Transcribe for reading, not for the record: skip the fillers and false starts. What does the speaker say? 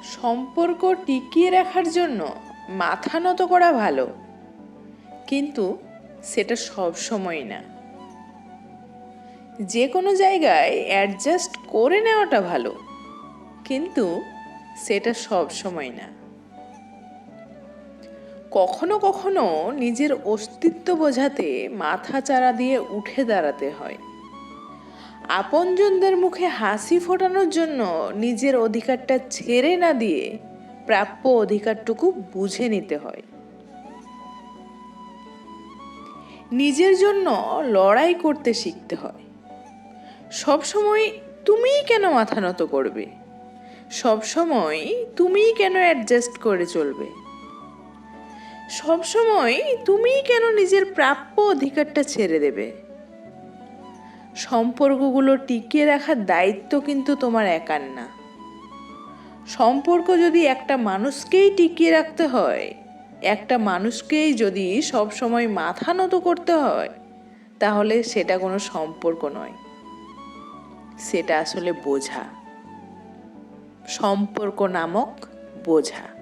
সম্পর্ক টিকিয়ে রাখার জন্য মাথা নত করা ভালো, কিন্তু সেটা সব সময় না। যে কোনো জায়গায় অ্যাডজাস্ট করে নেওয়াটা ভালো, কিন্তু সেটা সব সময় না। কখনো কখনো নিজের অস্তিত্ব বোঝাতে মাথা চারা দিয়ে উঠে দাঁড়াতে হয়। আপনজনদের মুখে হাসি ফোটানোর জন্য নিজের অধিকারটা ছেড়ে না দিয়ে প্রাপ্য অধিকারটুকু বুঝে নিতে হয়। নিজের জন্য লড়াই করতে শিখতে হয়। সবসময় তুমিই কেন মাথা নত করবে? সবসময় তুমিই কেন অ্যাডজাস্ট করে চলবে? সবসময় তুমিই কেন নিজের প্রাপ্য অধিকারটা ছেড়ে দেবে? সম্পর্কগুলো টিকিয়ে রাখার দায়িত্ব কিন্তু তোমার একার না। সম্পর্ক যদি একটা মানুষকেই টিকিয়ে রাখতে হয়, একটা মানুষকেই যদি সব সময় মাথা নত করতে হয়, তাহলে সেটা কোনো সম্পর্ক নয়, সেটা আসলে বোঝা। সম্পর্ক নামক বোঝা।